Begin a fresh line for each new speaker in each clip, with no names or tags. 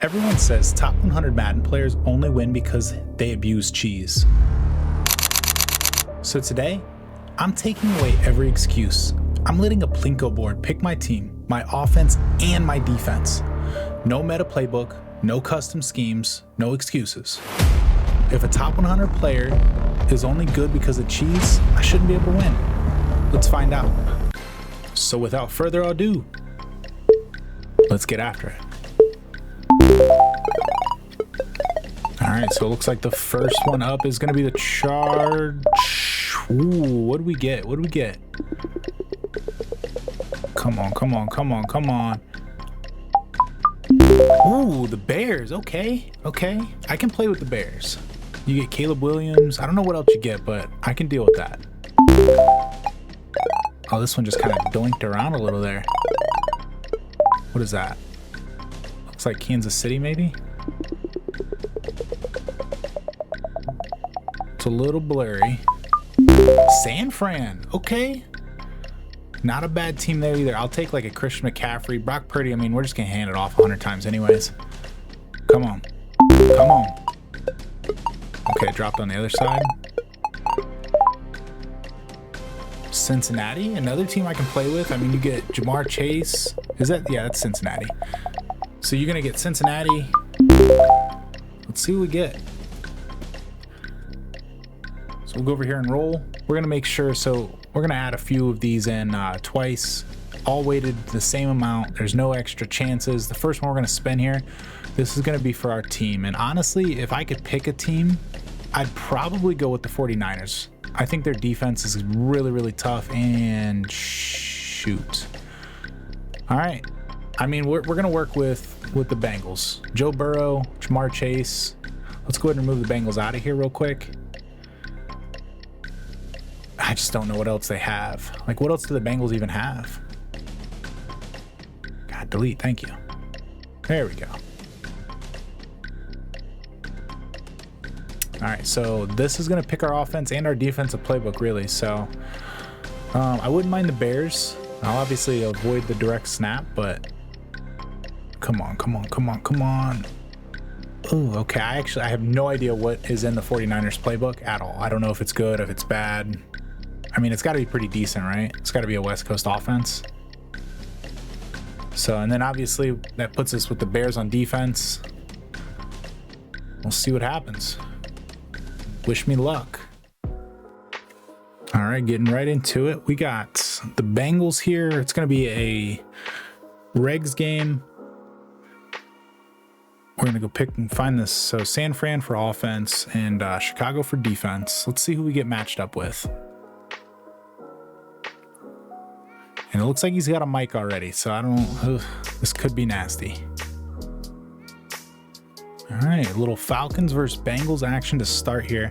Everyone says top 100 Madden players only win because they abuse cheese. So today, I'm taking away every excuse. I'm letting a Plinko board pick my team, my offense, and my defense. No meta playbook, no custom schemes, no excuses. If a top 100 player is only good because of cheese, I shouldn't be able to win. Let's find out. So without further ado, let's get after it. Alright, so it looks like the first one up is going to be the charge. Ooh, what do we get? What do we get? Come on, come on, come on, come on. Ooh, the Bears. Okay, okay. I can play with the Bears. You get Caleb Williams. I don't know what else you get, but I can deal with that. Oh, this one just kind of doinked around a little there. What is that? Looks like Kansas City, maybe? It's a little blurry. San Fran. Okay. Not a bad team there either. I'll take like a Christian McCaffrey. Brock Purdy, I mean, we're just going to hand it off 100 times anyways. Come on. Come on. Okay, it dropped on the other side. Cincinnati, another team I can play with. I mean, you get Jamar Chase. Is that? Yeah, that's Cincinnati. So you're going to get Cincinnati. Let's see what we get. So we'll go over here and roll. We're going to make sure, so we're going to add a few of these in twice, all weighted the same amount. There's no extra chances. The first one we're going to spin here, this is going to be for our team. And honestly, if I could pick a team, I'd probably go with the 49ers. I think their defense is really, really tough. And shoot. All right. I mean, we're going to work with the Bengals. Joe Burrow, Jamar Chase. Let's go ahead and remove the Bengals out of here real quick. I just don't know what else they have. Like, what else do the Bengals even have? God, delete. Thank you. There we go. All right, so this is going to pick our offense and our defensive playbook, really. So I wouldn't mind the Bears. I'll obviously avoid the direct snap, but come on, come on, come on, come on. Ooh, okay. I have no idea what is in the 49ers playbook at all. I don't know if it's good, if it's bad. I mean, it's got to be pretty decent, right? It's got to be a West Coast offense. So, and then obviously that puts us with the Bears on defense. We'll see what happens. Wish me luck. All right, getting right into it. We got the Bengals here. It's going to be a regs game. We're going to go pick and find this. So San Fran for offense and Chicago for defense. Let's see who we get matched up with. And it looks like he's got a mic already, so I don't. This could be nasty. All right, a little Falcons versus Bengals action to start here.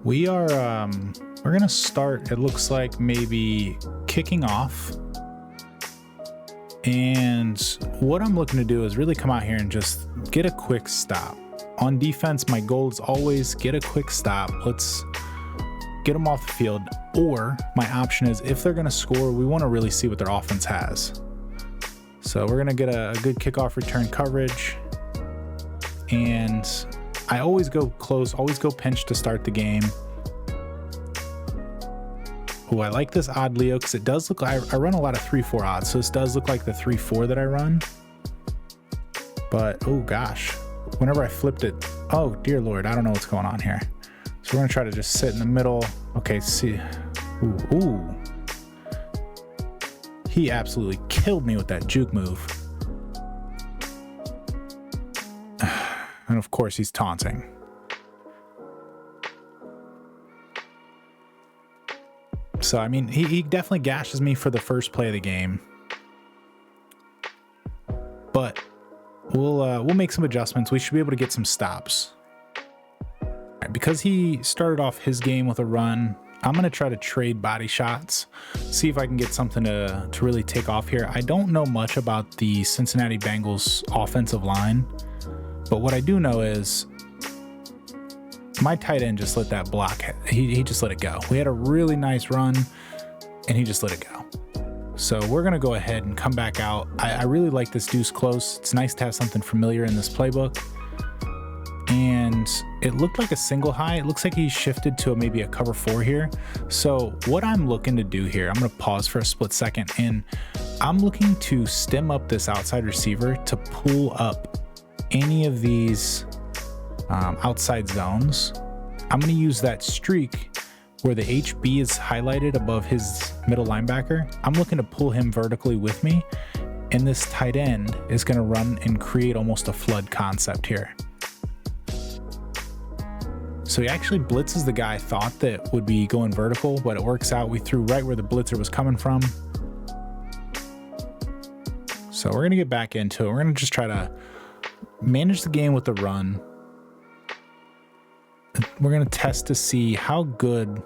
We are we're gonna start. It looks like maybe kicking off. And what I'm looking to do is really come out here and just get a quick stop. On defense, my goal is always get a quick stop. Let's get them off the field. Or my option is if they're going to score, we want to really see what their offense has. So we're going to get a good kickoff return coverage. And I always go close, always go pinch to start the game. Oh, I like this odd Leo because it does look like I run a lot of 3-4 odds. So this does look like the 3-4 that I run. But, oh gosh, whenever I flipped it, oh dear Lord, I don't know what's going on here. So we're going to try to just sit in the middle. Okay, see. Ooh. He absolutely killed me with that juke move. And of course, he's taunting. So, I mean, he definitely gashes me for the first play of the game. But we'll make some adjustments. We should be able to get some stops. Because he started off his game with a run, I'm going to try to trade body shots, see if I can get something to really take off here. I don't know much about the Cincinnati Bengals offensive line, but what I do know is my tight end just let that block. He just let it go. We had a really nice run, and he just let it go. So we're gonna go ahead and come back out. I really like this deuce close. It's nice to have something familiar in this playbook. And it looked like a single high. It looks like he shifted to maybe a cover 4 here. So what I'm looking to do here, I'm gonna pause for a split second, and I'm looking to stem up this outside receiver to pull up any of these outside zones. I'm gonna use that streak where the HB is highlighted above his middle linebacker. I'm looking to pull him vertically with me, and this tight end is gonna run and create almost a flood concept here. So he actually blitzes the guy I thought that would be going vertical, but it works out. We threw right where the blitzer was coming from. So we're gonna get back into it. We're gonna just try to manage the game with the run. We're gonna test to see how good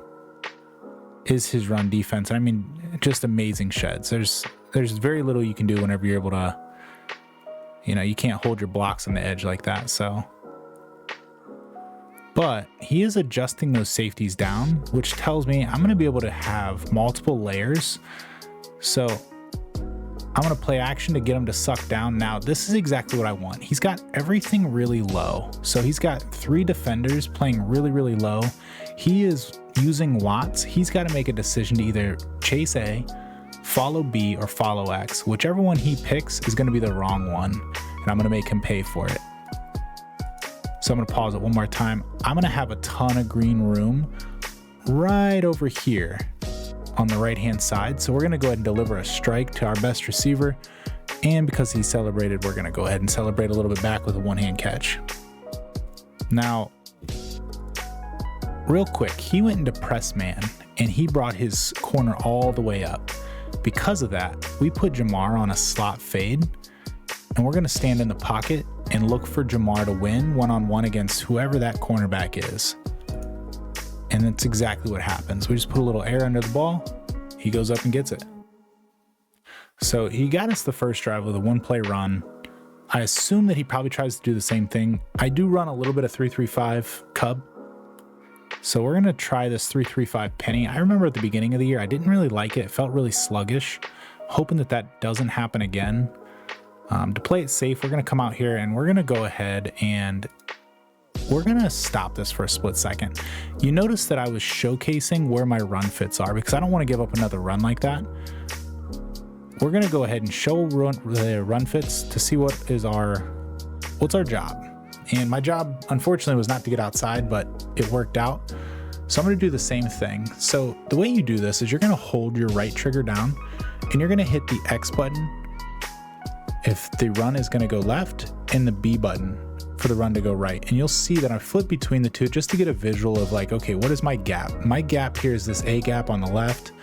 is his run defense. I mean, just amazing sheds. There's very little you can do whenever you're able to, you can't hold your blocks on the edge like that. So, but he is adjusting those safeties down, which tells me I'm going to be able to have multiple layers. So I'm going to play action to get him to suck down. Now, this is exactly what I want. He's got everything really low. So he's got 3 defenders playing really, really low. He is using Watts. He's got to make a decision to either chase A, follow B, or follow X. Whichever one he picks is going to be the wrong one, and I'm going to make him pay for it. So I'm going to pause it one more time. I'm going to have a ton of green room right over here on the right hand side. So we're going to go ahead and deliver a strike to our best receiver. And because he celebrated, we're going to go ahead and celebrate a little bit back with a 1-hand catch. Now, real quick, he went into press man and he brought his corner all the way up. Because of that, we put Jamar on a slot fade, and we're going to stand in the pocket and look for Jamar to win one-on-one against whoever that cornerback is. And that's exactly what happens. We just put a little air under the ball. He goes up and gets it. So he got us the first drive with a 1-play run. I assume that he probably tries to do the same thing. I do run a little bit of 3-3-5 Cub. So we're going to try this 3-3-5 penny. I remember at the beginning of the year, I didn't really like it. It felt really sluggish. Hoping that that doesn't happen again. To play it safe, we're going to come out here and we're going to go ahead and we're going to stop this for a split second. You notice that I was showcasing where my run fits are because I don't want to give up another run like that. We're going to go ahead and show the run fits to see what's our job. And my job, unfortunately, was not to get outside, but it worked out. So I'm going to do the same thing. So the way you do this is you're going to hold your right trigger down and you're going to hit the X button if the run is going to go left, and the B button for the run to go right. And you'll see that I flip between the two just to get a visual of like, okay, what is my gap? My gap here is this A gap on the left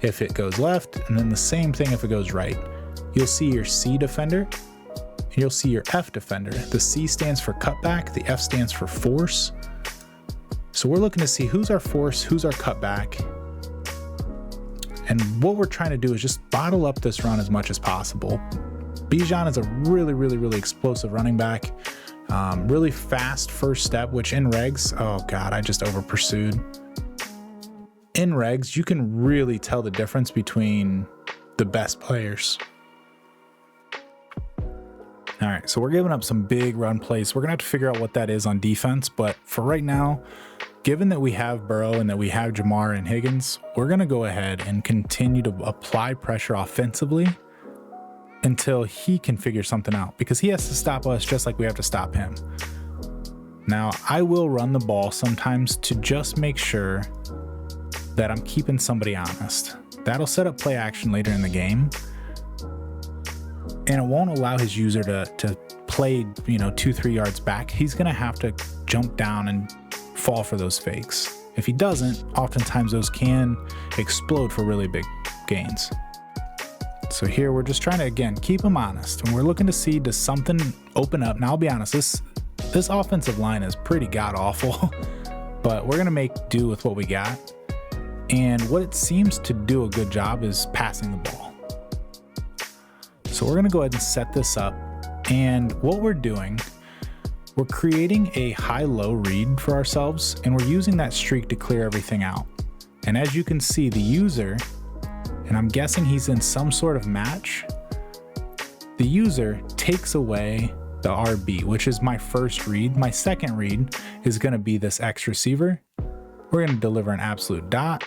if it goes left, and then the same thing if it goes right. You'll see your C defender, and you'll see your F defender. The C stands for cutback, the F stands for force. So we're looking to see who's our force, who's our cutback. And what we're trying to do is just bottle up this run as much as possible. Bijan is a really, really, really explosive running back. Really fast first step, which in regs, oh God, I just over pursued. In regs, you can really tell the difference between the best players. All right, so we're giving up some big run plays. We're gonna have to figure out what that is on defense, but for right now, given that we have Burrow and that we have Jamar and Higgins, we're gonna go ahead and continue to apply pressure offensively until he can figure something out, because he has to stop us just like we have to stop him. Now, I will run the ball sometimes to just make sure that I'm keeping somebody honest. That'll set up play action later in the game, and it won't allow his user to play 2-3 yards back. He's gonna have to jump down and fall for those fakes. If he doesn't, oftentimes those can explode for really big gains. So here we're just trying to, again, keep him honest, and we're looking to see, does something open up? Now, I'll be honest, this offensive line is pretty god-awful, but we're going to make do with what we got. And what it seems to do a good job is passing the ball. So we're going to go ahead and set this up. And what we're doing, we're creating a high-low read for ourselves, and we're using that streak to clear everything out. And as you can see, the user and I'm guessing he's in some sort of match, the user takes away the RB, which is my first read. My second read is going to be this X receiver. We're going to deliver an absolute dot,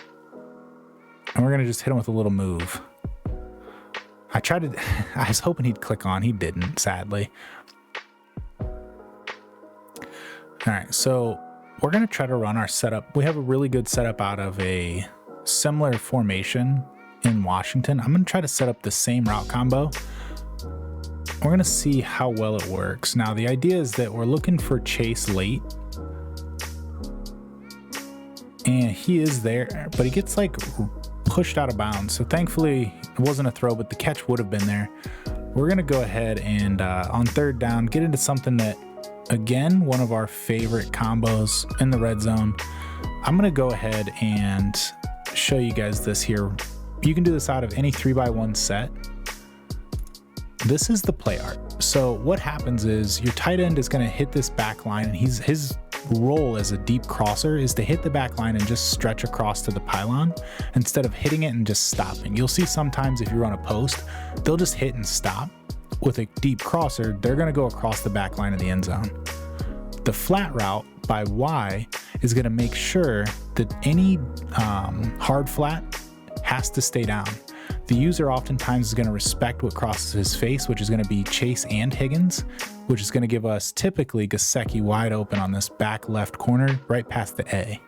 and we're going to just hit him with a little move. I was hoping he'd click on, he didn't, sadly. All right, so we're going to try to run our setup. We have a really good setup out of a similar formation in Washington. I'm going to try to set up the same route combo. We're going to see how well it works. Now, the idea is that we're looking for Chase late. And he is there, but he gets like pushed out of bounds. So thankfully it wasn't a throw, but the catch would have been there. We're going to go ahead and on third down, get into something that, again, one of our favorite combos in the red zone. I'm going to go ahead and show you guys this here. You can do this out of any 3x1 set. This is the play art. So what happens is your tight end is going to hit this back line, and his role as a deep crosser is to hit the back line and just stretch across to the pylon instead of hitting it and just stopping. You'll see sometimes if you run a post, they'll just hit and stop. With a deep crosser, they're going to go across the back line of the end zone. The flat route by Y is going to make sure that any hard flat has to stay down. The user oftentimes is going to respect what crosses his face, which is going to be Chase and Higgins, which is going to give us typically Gesicki wide open on this back left corner right past the A.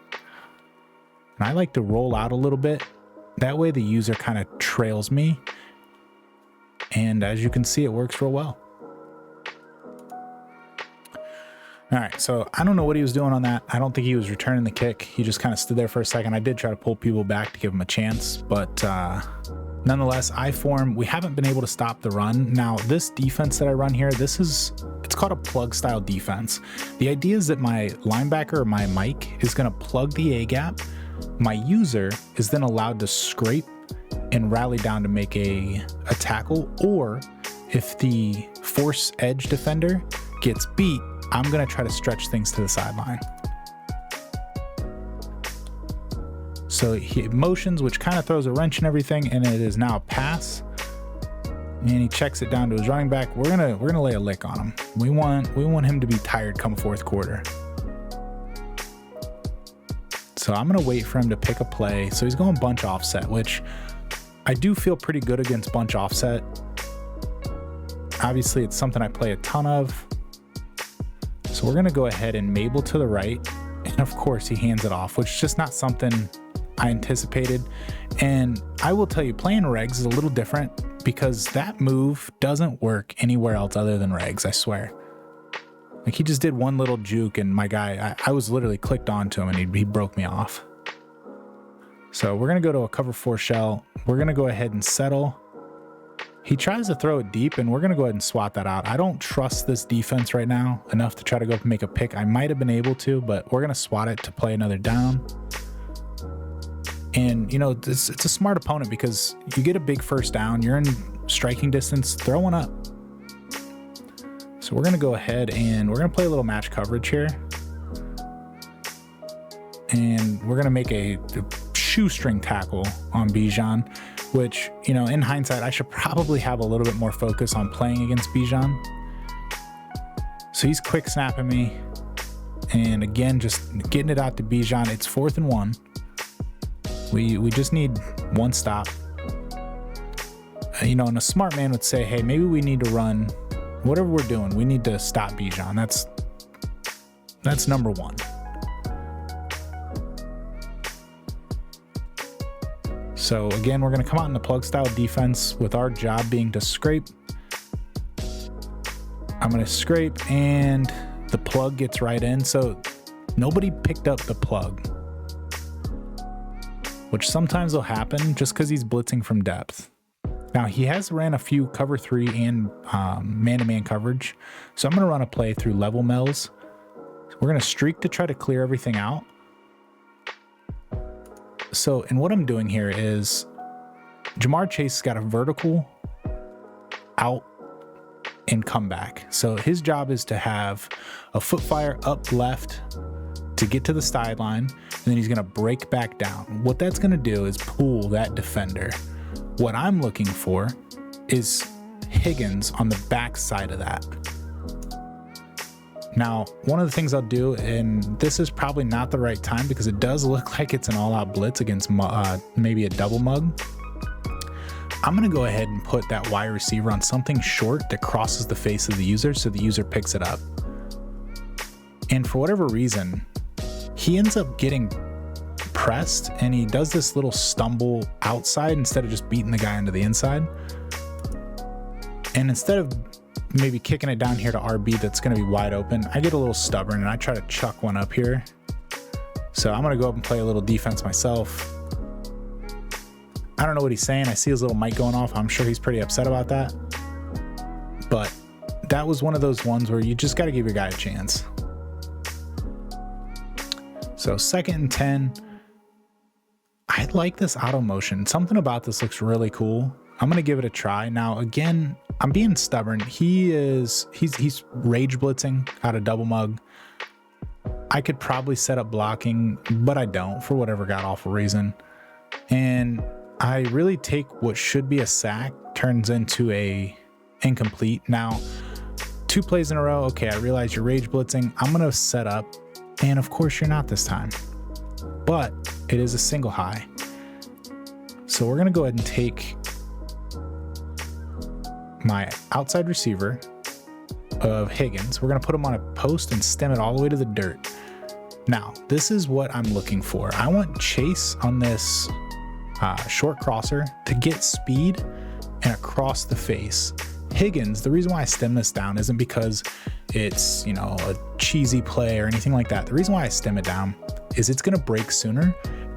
And I like to roll out a little bit. That way the user kind of trails me. And as you can see, it works real well. All right, so I don't know what he was doing on that. I don't think he was returning the kick. He just kind of stood there for a second. I did try to pull people back to give him a chance, but nonetheless, we haven't been able to stop the run. Now, this defense that I run here, it's called a plug style defense. The idea is that my linebacker or my Mike is going to plug the A gap. My user is then allowed to scrape and rally down to make a tackle, or if the force edge defender gets beat, I'm going to try to stretch things to the sideline. So he motions, which kind of throws a wrench in everything, and it is now a pass. And he checks it down to his running back. We're gonna lay a lick on him. We want him to be tired come fourth quarter. So I'm gonna wait for him to pick a play. So he's going bunch offset, which I do feel pretty good against bunch offset. Obviously, it's something I play a ton of. So we're gonna go ahead and Mabel to the right. And of course he hands it off, which is just not something I anticipated. And I will tell you, playing regs is a little different because that move doesn't work anywhere else other than regs, I swear. Like, he just did one little juke and my guy, I was literally clicked onto him and he broke me off. So we're gonna go to a cover 4 shell. We're gonna go ahead and settle. He tries to throw it deep, and we're gonna go ahead and swat that out. I don't trust this defense right now enough to try to go up and make a pick. I might have been able to, but we're gonna swat it to play another down. And you know, it's a smart opponent because you get a big first down, you're in striking distance, throw one up. So we're gonna go ahead and we're gonna play a little match coverage here. And we're gonna make a shoestring tackle on Bijan, which, you know, in hindsight, I should probably have a little bit more focus on playing against Bijan. So he's quick snapping me. And again, just getting it out to Bijan. It's 4th and 1. We just need one stop. You know, and a smart man would say, hey, maybe we need to run whatever we're doing. We need to stop Bijan. That's number one. So again, we're going to come out in the plug style defense with our job being to scrape. I'm going to scrape and the plug gets right in. So nobody picked up the plug, which sometimes will happen just because he's blitzing from depth. Now he has ran a few cover 3 and man-to-man coverage. So I'm going to run a play through level mells. We're going to streak to try to clear everything out. So, and what I'm doing here is Jamar Chase has got a vertical out and come back. So his job is to have a foot fire up left to get to the sideline, and then he's going to break back down. What that's going to do is pull that defender What I'm looking for is Higgins on the back side of that. Now, one of the things I'll do, and this is probably not the right time because it does look like it's an all-out blitz against maybe a double mug. I'm going to go ahead and put that wide receiver on something short that crosses the face of the user so the user picks it up. And for whatever reason, he ends up getting pressed and he does this little stumble outside instead of just beating the guy into the inside. And instead of maybe kicking it down here to RB that's going to be wide open, I get a little stubborn and I try to chuck one up here. So I'm going to go up and play a little defense myself. I don't know what he's saying. I see his little mic going off. I'm sure he's pretty upset about that. But that was one of those ones where you just got to give your guy a chance. So 2nd and 10. I like this auto motion. Something about this looks really cool. I'm going to give it a try. Now, again, I'm being stubborn. He's rage blitzing out of double mug. I could probably set up blocking, but I don't for whatever god awful reason. And I really take what should be a sack, turns into a incomplete. Now, 2 plays in a row. Okay, I realize you're rage blitzing. I'm going to set up. And of course you're not this time, but it is a single high. So we're going to go ahead and take my outside receiver of Higgins. We're going to put him on a post and stem it all the way to the dirt. Now, this is what I'm looking for. I want Chase on this short crosser to get speed and across the face. Higgins, the reason why I stem this down isn't because it's, you know, a cheesy play or anything like that. The reason why I stem it down is it's going to break sooner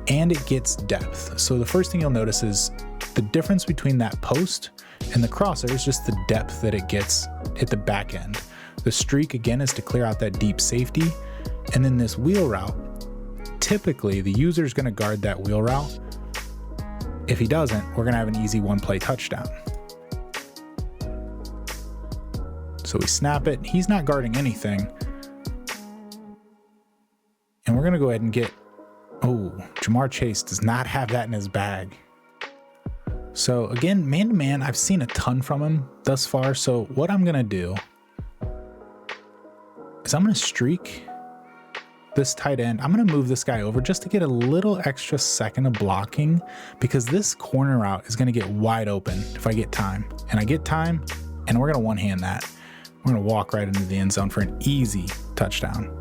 and it gets depth. So the first thing you'll notice is the difference between that post and the crosser is just the depth that it gets at the back end. The streak, again, is to clear out that deep safety. And then this wheel route, typically the user is going to guard that wheel route. If he doesn't, we're going to have an easy 1-play touchdown. So we snap it. He's not guarding anything. And we're going to go ahead and get... Oh, Jamar Chase does not have that in his bag. So again, man-to-man, I've seen a ton from him thus far. So what I'm going to do is I'm going to streak this tight end. I'm going to move this guy over just to get a little extra second of blocking because this corner route is going to get wide open if I get time. And I get time, and we're going to one-hand that. We're going to walk right into the end zone for an easy touchdown.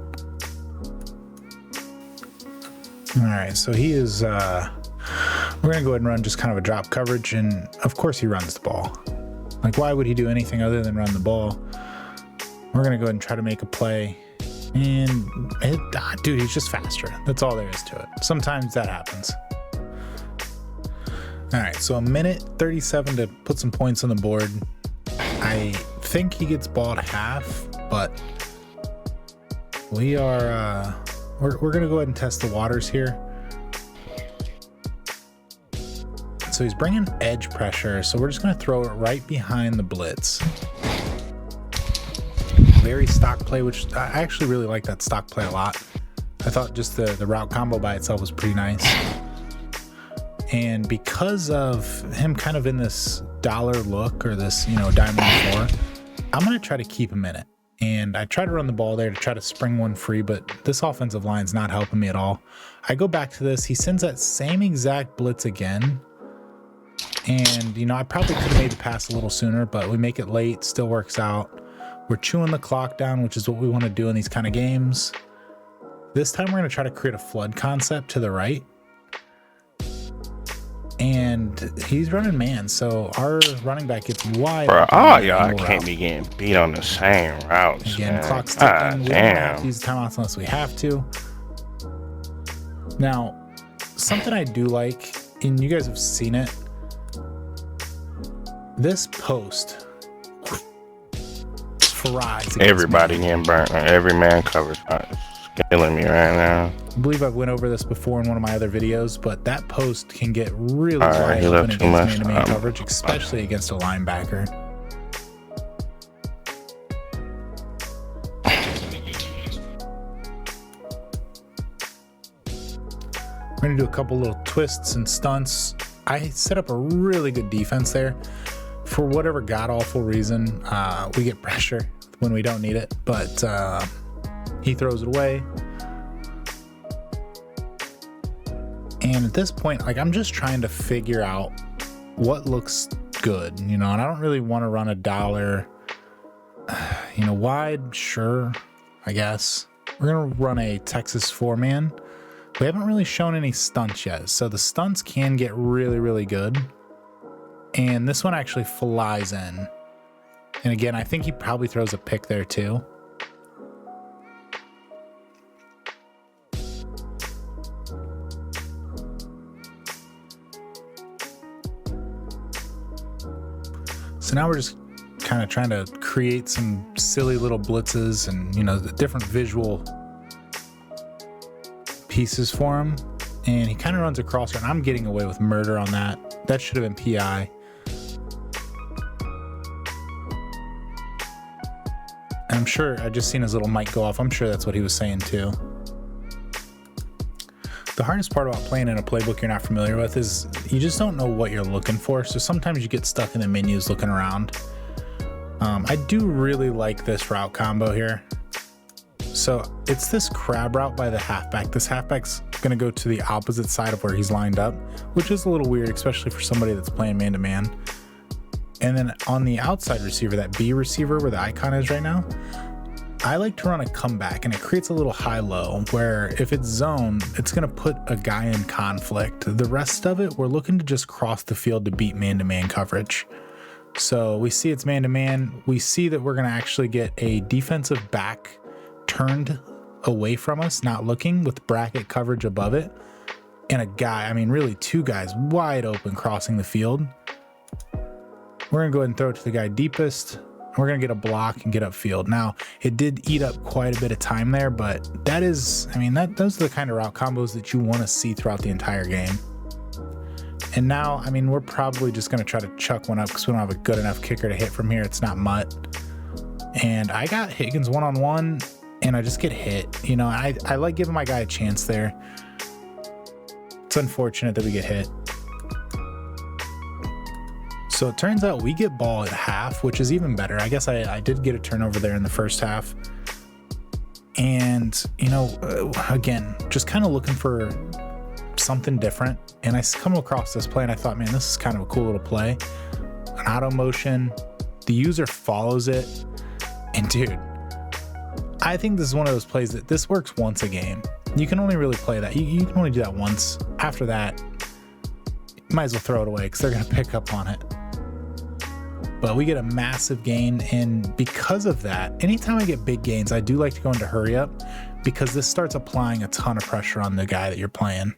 All right, so he is, we're going to go ahead and run just kind of a drop coverage, and of course he runs the ball. Like, why would he do anything other than run the ball? We're going to go ahead and try to make a play, and dude, he's just faster. That's all there is to it. Sometimes that happens. All right, so 1:37 to put some points on the board. I think he gets balled half, but we are we're gonna go ahead and test the waters here. So he's bringing edge pressure, so we're just gonna throw it right behind the blitz. Very stock play, which I actually really like that stock play a lot. I thought just the route combo by itself was pretty nice. And because of him kind of in this dollar look or this, you know, diamond floor, I'm going to try to keep him in it. And I try to run the ball there to try to spring one free, but this offensive line's not helping me at all. I go back to this. He sends that same exact blitz again. And, you know, I probably could have made the pass a little sooner, but we make it late. Still works out. We're chewing the clock down, which is what we want to do in these kind of games. This time we're going to try to create a flood concept to the right. And he's running man, so our running back gets wide.
Bro, oh yeah, I can't be getting beat on the same routes.
Again,
man.
clock's ticking. We don't have to use the timeouts unless we have to. Now, something I do like, and you guys have seen it, this post fries.
Everybody getting burnt. Every man covers. It's killing me right now.
I believe I've went over this before in one of my other videos, but that post can get really wide open against man-to-man coverage, especially against a linebacker. We're going to do a couple little twists and stunts I set up a really good defense there. For whatever god-awful reason, we get pressure when we don't need it, but he throws it away. And at this point, like, I'm just trying to figure out what looks good, you know, and I don't really want to run a dollar, you know, wide. Sure, I guess. We're going to run a Texas 4-man. We haven't really shown any stunts yet, so the stunts can get really, really good. And this one actually flies in. And again, I think he probably throws a pick there too. So now we're just kind of trying to create some silly little blitzes and, you know, the different visual pieces for him. And he kind of runs across her, and I'm getting away with murder on that. That should have been PI. And I'm sure, I just seen his little mic go off. I'm sure that's what he was saying too. The hardest part about playing in a playbook you're not familiar with is you just don't know what you're looking for. So sometimes you get stuck in the menus looking around. I do really like this route combo here. So it's this crab route by the halfback. This halfback's gonna go to the opposite side of where he's lined up, which is a little weird, especially for somebody that's playing man-to-man. And then on the outside receiver, that B receiver where the icon is right now, I like to run a comeback, and it creates a little high-low where if it's zone, it's gonna put a guy in conflict. The rest of it, we're looking to just cross the field to beat man-to-man coverage. So we see it's man-to-man. We see that we're gonna actually get a defensive back turned away from us, not looking, with bracket coverage above it, and a guy, I mean really two guys wide open crossing the field. We're gonna go ahead and throw it to the guy deepest. We're gonna get a block and get upfield. Now, it did eat up quite a bit of time there, but that is, I mean, those are the kind of route combos that you want to see throughout the entire game. And now, I mean, we're probably just gonna try to chuck one up because we don't have a good enough kicker to hit from here. It's not Mutt. And I got Higgins one-on-one, and I just get hit. You know, I like giving my guy a chance there. It's unfortunate that we get hit. So it turns out we get ball at half, which is even better. I guess I did get a turnover there in the first half. And, you know, again, just kind of looking for something different. And I come across this play and I thought, man, this is kind of a cool little play. An auto motion, the user follows it. And dude, I think this is one of those plays that this works once a game. You can only really play that. You can only do that once. After that, you might as well throw it away because they're going to pick up on it. But we get a massive gain, and because of that, anytime I get big gains, I do like to go into hurry up because this starts applying a ton of pressure on the guy that you're playing.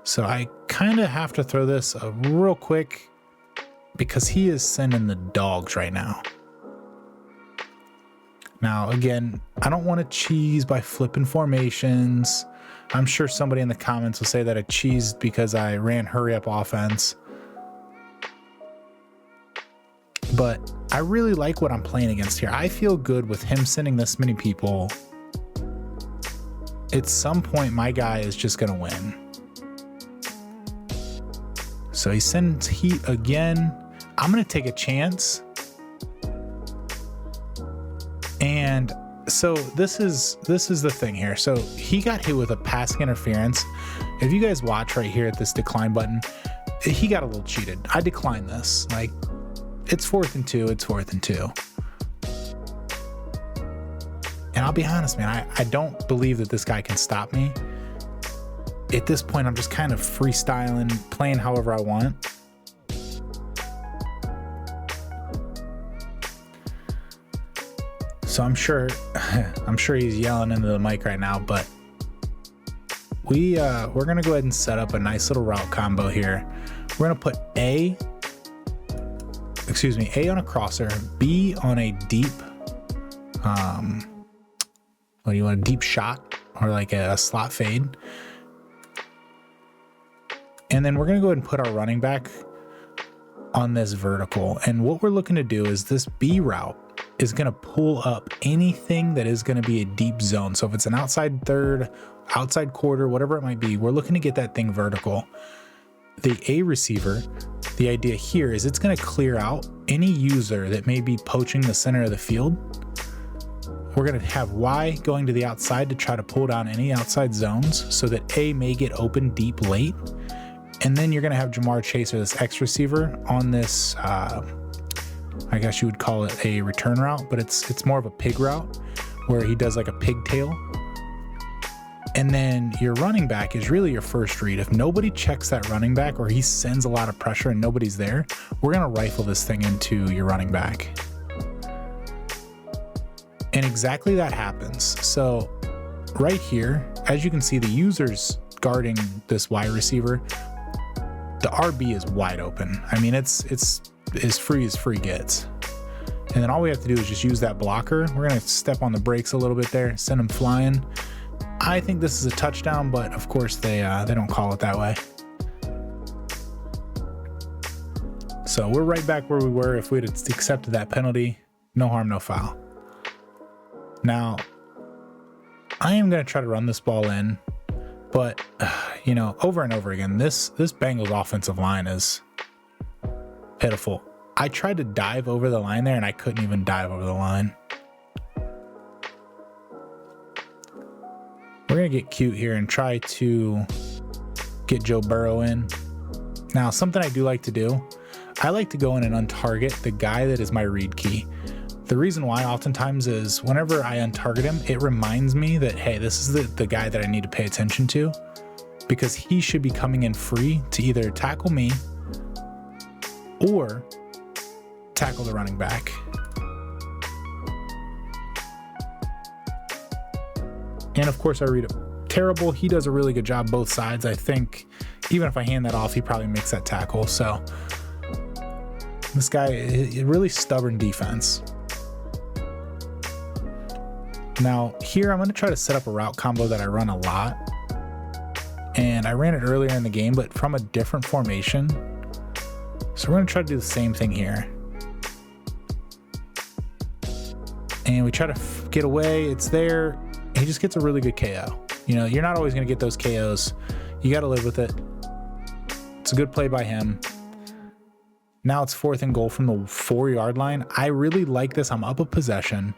So I kind of have to throw this real quick because he is sending the dogs right now. Now, again, I don't want to cheese by flipping formations. I'm sure somebody in the comments will say that I cheesed because I ran hurry up offense. But I really like what I'm playing against here. I feel good with him sending this many people. At some point, my guy is just going to win. So he sends heat again. I'm going to take a chance. And so this is the thing here. So he got hit with a passing interference. If you guys watch right here at this decline button, he got a little cheated. I declined this. Like, it's 4th and 2. It's 4th and 2. And I'll be honest, man, I don't believe that this guy can stop me. At this point, I'm just kind of freestyling, playing however I want. So I'm sure he's yelling into the mic right now, but we're gonna go ahead and set up a nice little route combo here. We're gonna put A on a crosser, B on a deep, what do you want, a deep shot or like a slot fade. And then we're gonna go ahead and put our running back on this vertical. And what we're looking to do is this B route is gonna pull up anything that is gonna be a deep zone. So if it's an outside third, outside quarter, whatever it might be, we're looking to get that thing vertical. the A receiver, the idea here is it's going to clear out any user that may be poaching the center of the field. We're going to have Y going to the outside to try to pull down any outside zones so that A may get open deep late. And then you're going to have Jamar Chase, or this X receiver, on this, I guess you would call it a return route, but it's more of a pig route where he does like a pigtail. And then your running back is really your first read. If nobody checks that running back, or he sends a lot of pressure and nobody's there, we're going to rifle this thing into your running back. And exactly that happens. So right here, as you can see, the user's guarding this wide receiver. The RB is wide open. I mean, it's as free gets. And then all we have to do is just use that blocker. We're going to step on the brakes a little bit there, send him flying. I think this is a touchdown, but of course they don't call it that way. So we're right back where we were if we'd accepted that penalty. No harm, no foul. Now, I am going to try to run this ball in, but you know, over and over again, this Bengals offensive line is pitiful. I tried to dive over the line there and I couldn't even dive over the line. We're going to get cute here and try to get Joe Burrow in. Now, something I do like to do, I like to go in and untarget the guy that is my read key. The reason why oftentimes is whenever I untarget him, it reminds me that, hey, this is the guy that I need to pay attention to, because he should be coming in free to either tackle me or tackle the running back. And of course I read it terrible. He does a really good job both sides. I think even if I hand that off, he probably makes that tackle. So this guy, a really stubborn defense. Now here, I'm going to try to set up a route combo that I run a lot. And I ran it earlier in the game, but from a different formation. So we're going to try to do the same thing here. And we try to get away. It's there. He just gets a really good KO. You know, you're not always going to get those KOs. You got to live with it. It's a good play by him. Now it's 4th and goal from the 4-yard line. I really like this. I'm up a possession.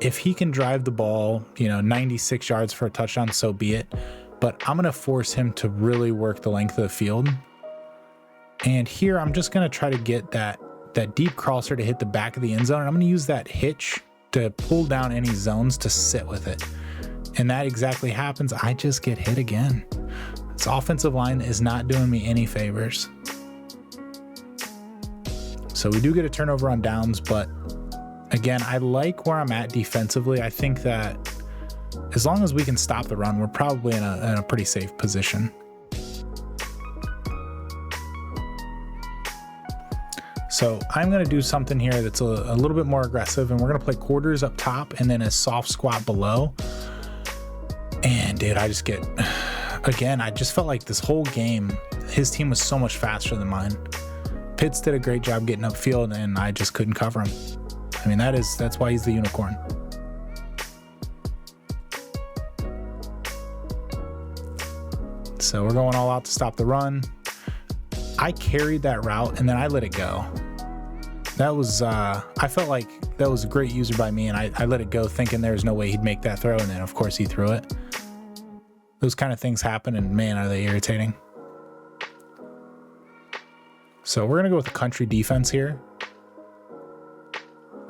If he can drive the ball, you know, 96 yards for a touchdown, so be it. But I'm going to force him to really work the length of the field. And here I'm just going to try to get that deep crosser to hit the back of the end zone. And I'm going to use that hitch to pull down any zones to sit with it. And that exactly happens. I just get hit again. This offensive line is not doing me any favors. So we do get a turnover on downs, but again, I like where I'm at defensively. I think that as long as we can stop the run, we're probably in a pretty safe position. So I'm going to do something here that's a little bit more aggressive, and we're going to play quarters up top and then a soft squat below. And dude, I just felt like this whole game, his team was so much faster than mine. Pitts did a great job getting upfield, and I just couldn't cover him. I mean, that's why he's the unicorn. So we're going all out to stop the run. I carried that route and then I let it go. That was, I felt like that was a great user by me, and I let it go thinking there's no way he'd make that throw, and then of course he threw it. Those kind of things happen, and man, are they irritating. So we're going to go with the country defense here.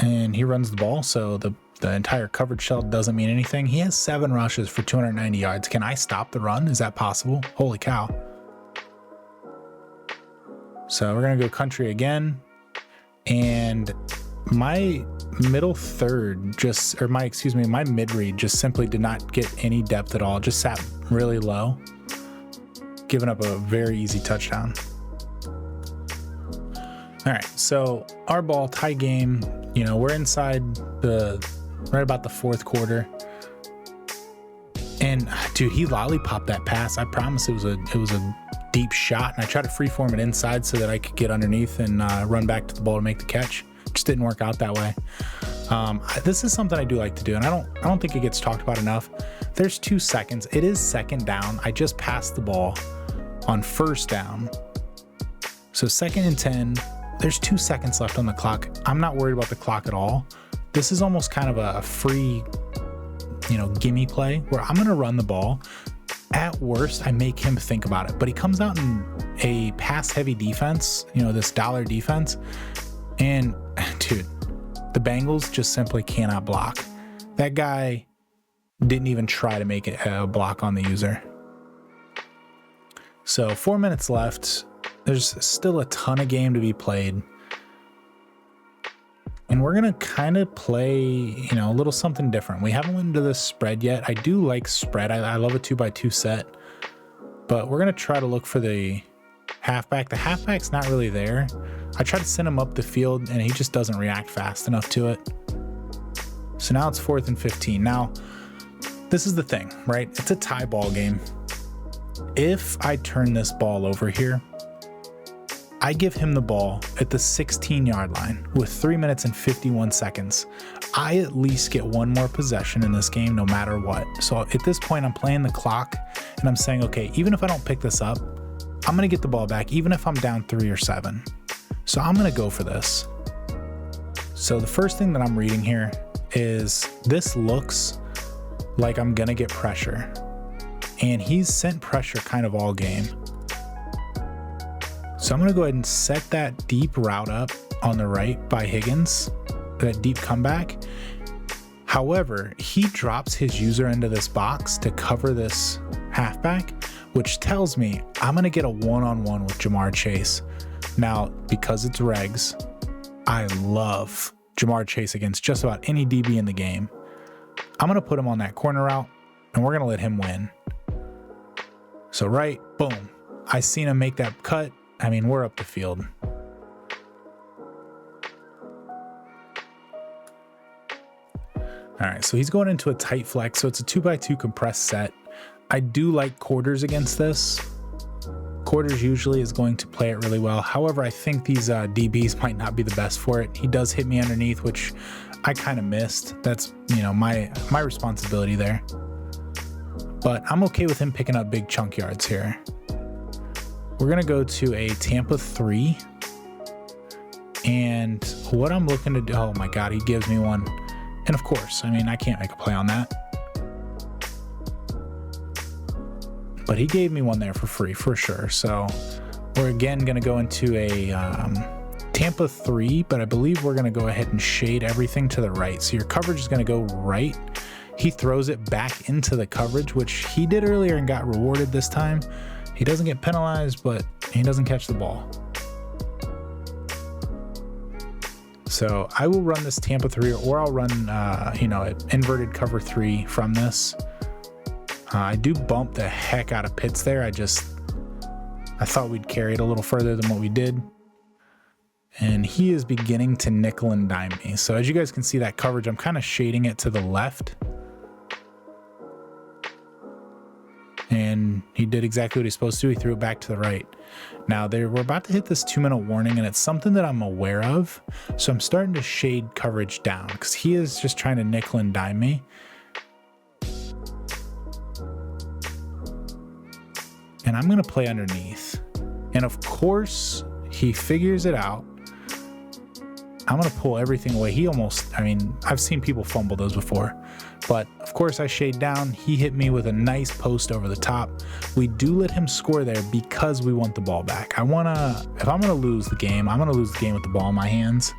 And he runs the ball, so the entire coverage shell doesn't mean anything. He has 7 rushes for 290 yards. Can I stop the run? Is that possible? Holy cow. So we're going to go country again. And my middle third my mid read just simply did not get any depth at all. Just sat really low, giving up a very easy touchdown. All right, so our ball, tie game. You know, we're inside right about the 4th quarter. And dude, he lollipopped that pass. I promise it was a deep shot, and I tried to freeform it inside so that I could get underneath and run back to the ball to make the catch. Just didn't work out that way. This is something I do like to do, and I don't think it gets talked about enough. There's 2 seconds. It is second down. I just passed the ball on first down. So 2nd and 10, there's 2 seconds left on the clock. I'm not worried about the clock at all. This is almost kind of a free, gimme play where I'm going to run the ball. At worst, I make him think about it, but he comes out in a pass heavy defense, this dollar defense. And dude, the Bengals just simply cannot block. That guy didn't even try to make it a block on the user. So 4 minutes left. There's still a ton of game to be played. And we're going to kind of play, a little something different. We haven't went into this spread yet. I do like spread. I love a 2x2 set. But we're going to try to look for the halfback. The halfback's not really there. I try to send him up the field, and he just doesn't react fast enough to it. So now it's 4th and 15. Now, this is the thing, right? It's a tie ball game. If I turn this ball over here, I give him the ball at the 16-yard line with 3 minutes and 51 seconds. I at least get one more possession in this game no matter what. So at this point, I'm playing the clock, and I'm saying, okay, even if I don't pick this up, I'm going to get the ball back, even if I'm down 3 or 7. So I'm going to go for this. So the first thing that I'm reading here is this looks like I'm going to get pressure. And he's sent pressure kind of all game. So I'm going to go ahead and set that deep route up on the right by Higgins, that deep comeback. However, he drops his user into this box to cover this halfback, which tells me I'm going to get a one-on-one with Jamar Chase. Now, because it's regs, I love Jamar Chase against just about any DB in the game. I'm going to put him on that corner route, and we're going to let him win. So right, boom. I seen him make that cut. I mean, we're up the field. All right, so he's going into a tight flex, so it's a 2x2 compressed set. I do like quarters against this. Quarters usually is going to play it really well. However, I think these DBs might not be the best for it. He does hit me underneath, which I kind of missed. That's, my responsibility there. But I'm okay with him picking up big chunk yards here. We're going to go to a Tampa 3. And what I'm looking to do, oh my God, he gives me one. And of course, I can't make a play on that. But he gave me one there for free, for sure. So we're again going to go into a Tampa 3, but I believe we're going to go ahead and shade everything to the right. So your coverage is going to go right. He throws it back into the coverage, which he did earlier and got rewarded this time. He doesn't get penalized, but he doesn't catch the ball. So I will run this Tampa 3, or I'll run, an inverted cover 3 from this. I do bump the heck out of Pitts there. I thought we'd carry it a little further than what we did. And he is beginning to nickel and dime me. So as you guys can see, that coverage, I'm kind of shading it to the left. And he did exactly what he's supposed to. He threw it back to the right. Now we're about to hit this 2-minute warning, and it's something that I'm aware of. So I'm starting to shade coverage down because he is just trying to nickel and dime me. And I'm going to play underneath. And of course, he figures it out. I'm going to pull everything away. I've seen people fumble those before. But of course, I shade down. He hit me with a nice post over the top. We do let him score there because we want the ball back. If I'm going to lose the game, I'm going to lose the game with the ball in my hands.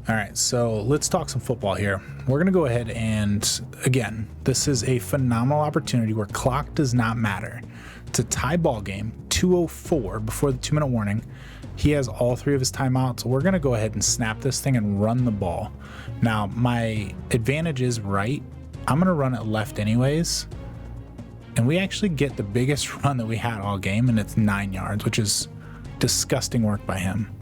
All right, so let's talk some football here. We're going to go ahead and, again, this is a phenomenal opportunity where clock does not matter. It's a tie ball game, 2:04 before the 2-minute warning. He has all 3 of his timeouts. We're going to go ahead and snap this thing and run the ball. Now, my advantage is right. I'm going to run it left anyways. And we actually get the biggest run that we had all game, and it's 9 yards, which is disgusting work by him.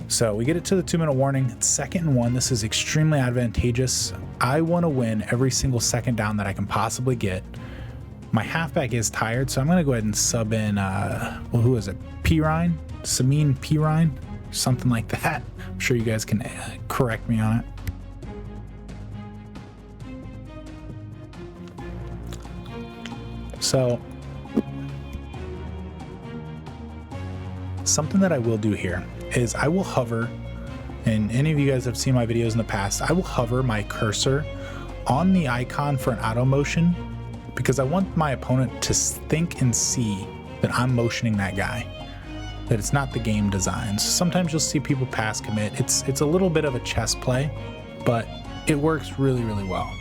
So we get it to the 2-minute warning. It's 2nd and 1. This is extremely advantageous. I want to win every single second down that I can possibly get. My halfback is tired, so I'm going to go ahead and sub in, who is it? Pirine? Sameen Pirine? something like that. I'm sure you guys can correct me on it. So something that I will do here is I will hover, and any of you guys have seen my videos in the past, I will hover my cursor on the icon for an auto motion because I want my opponent to think and see that I'm motioning that guy, that it's not the game design. So sometimes you'll see people pass commit. It's a little bit of a chess play, but it works really, really well.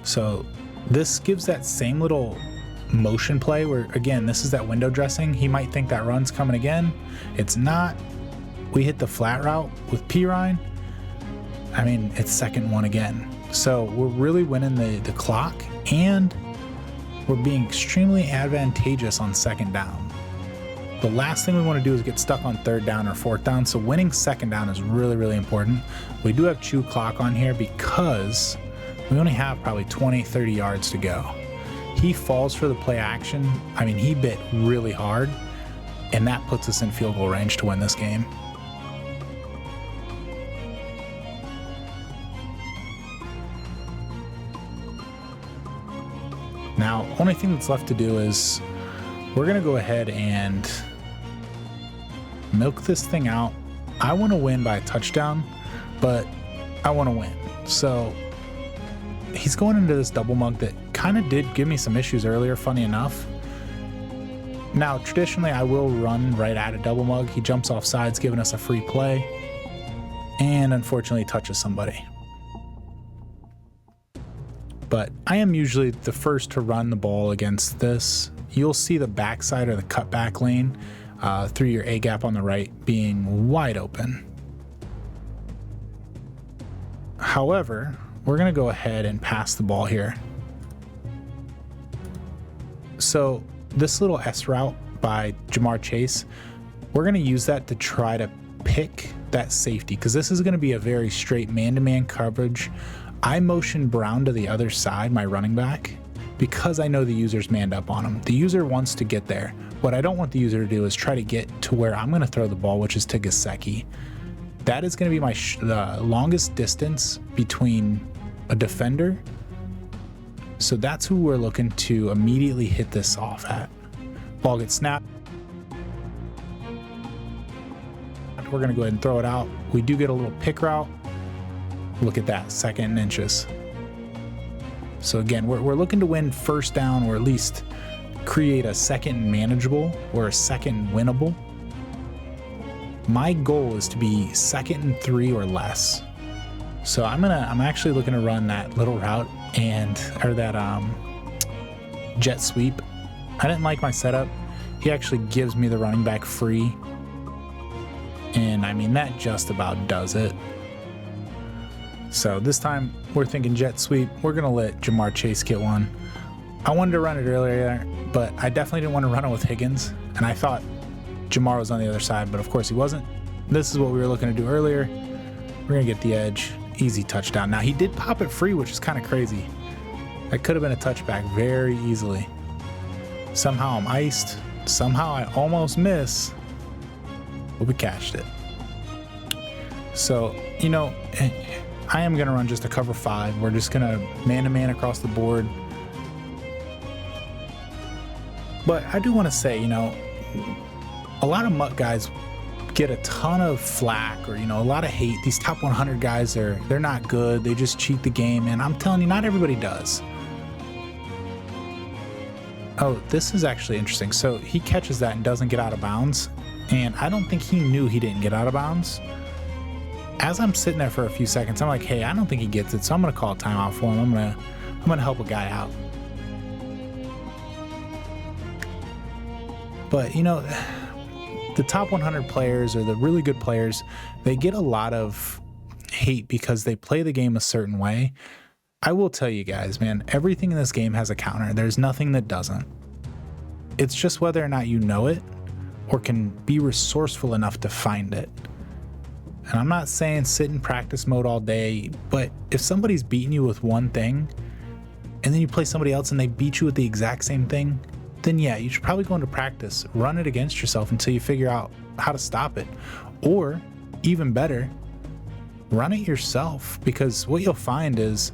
So this gives that same little motion play where, again, this is that window dressing. He might think that run's coming again. It's not. We hit the flat route with Pirine. I mean, it's second one again. So we're really winning the clock, and we're being extremely advantageous on second down. The last thing we want to do is get stuck on third down or fourth down. So winning second down is really, really important. We do have chew clock on here because we only have probably 20, 30 yards to go. He falls for the play action. I mean, he bit really hard, and that puts us in field goal range to win this game. Now, only thing that's left to do is we're going to go ahead and milk this thing out. I want to win by a touchdown, but I want to win. So he's going into this double mug that kind of did give me some issues earlier, funny enough. Now, traditionally, I will run right at a double mug. He jumps off sides, giving us a free play, and unfortunately touches somebody. But I am usually the first to run the ball against this. You'll see the backside or the cutback lane through your A gap on the right being wide open. However, we're going to go ahead and pass the ball here. So this little S route by Jamar Chase, we're going to use that to try to pick that safety, because this is going to be a very straight man-to-man coverage. I motion Brown to the other side, my running back, because I know the user's manned up on him. The user wants to get there. What I don't want the user to do is try to get to where I'm going to throw the ball, which is to Gesicki. That is going to be my the longest distance between a defender. So that's who we're looking to immediately hit this off at. Ball gets snapped. We're going to go ahead and throw it out. We do get a little pick route. Look at that, 2nd and inches. So again, we're looking to win first down, or at least create a second manageable or a second winnable. My goal is to be 2nd and 3 or less. So I'm actually looking to run that little route or that jet sweep. I didn't like my setup. He actually gives me the running back free. And I mean, that just about does it. So this time we're thinking jet sweep. We're going to let Jamar Chase get one. I wanted to run it earlier, but I definitely didn't want to run it with Higgins. And I thought Jamar was on the other side, but of course he wasn't. This is what we were looking to do earlier. We're going to get the edge. Easy touchdown. Now, he did pop it free, which is kind of crazy. That could have been a touchback very easily. Somehow I'm iced. Somehow I almost miss. But we catched it. So, you know, I am going to run just a cover 5. We're just going to man-to-man across the board. But I do want to say, you know, a lot of mutt guys get a ton of flack, or, you know, a lot of hate. These top 100 guys, they're not good. They just cheat the game. And I'm telling you, not everybody does. Oh, this is actually interesting. So he catches that and doesn't get out of bounds. And I don't think he knew he didn't get out of bounds. As I'm sitting there for a few seconds, I'm like, hey, I don't think he gets it. So I'm going to call a timeout for him. I'm going to help a guy out. But, you know, the top 100 players, or the really good players, they get a lot of hate because they play the game a certain way. I will tell you guys, man, everything in this game has a counter. There's nothing that doesn't. It's just whether or not you know it or can be resourceful enough to find it. And I'm not saying sit in practice mode all day, but if somebody's beating you with one thing, and then you play somebody else and they beat you with the exact same thing, then yeah, you should probably go into practice, run it against yourself until you figure out how to stop it. Or even better, run it yourself, because what you'll find is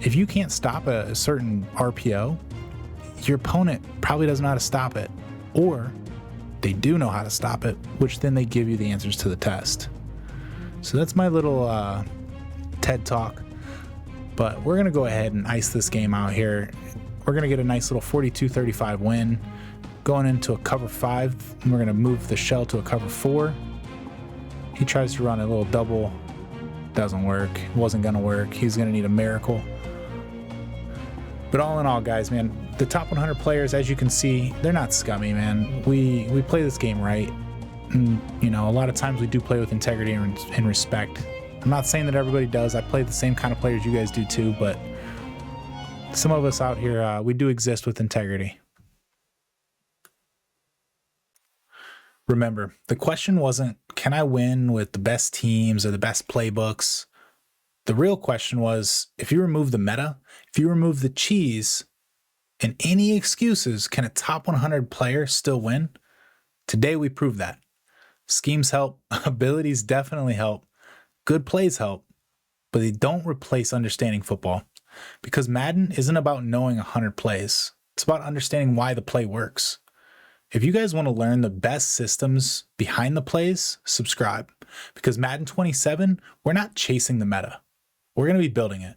if you can't stop a certain RPO, your opponent probably doesn't know how to stop it, or they do know how to stop it, which then they give you the answers to the test. So that's my little TED talk, but we're going to go ahead and ice this game out here. We're going to get a nice little 42-35 win going into a cover 5, and we're going to move the shell to a cover 4. He tries to run a little double, doesn't work, wasn't going to work. He's going to need a miracle. But all in all, guys, man, the top 100 players, as you can see, they're not scummy, man. We play this game right. And, you know, a lot of times we do play with integrity and respect. I'm not saying that everybody does. I play the same kind of players you guys do too, but some of us out here, we do exist with integrity. Remember, the question wasn't, can I win with the best teams or the best playbooks? The real question was, if you remove the meta, if you remove the cheese and any excuses, can a top 100 player still win? Today we proved that. Schemes help, abilities definitely help, good plays help, but they don't replace understanding football. Because Madden isn't about knowing 100 plays. It's about understanding why the play works. If you guys want to learn the best systems behind the plays, subscribe. Because Madden 27, we're not chasing the meta. We're going to be building it.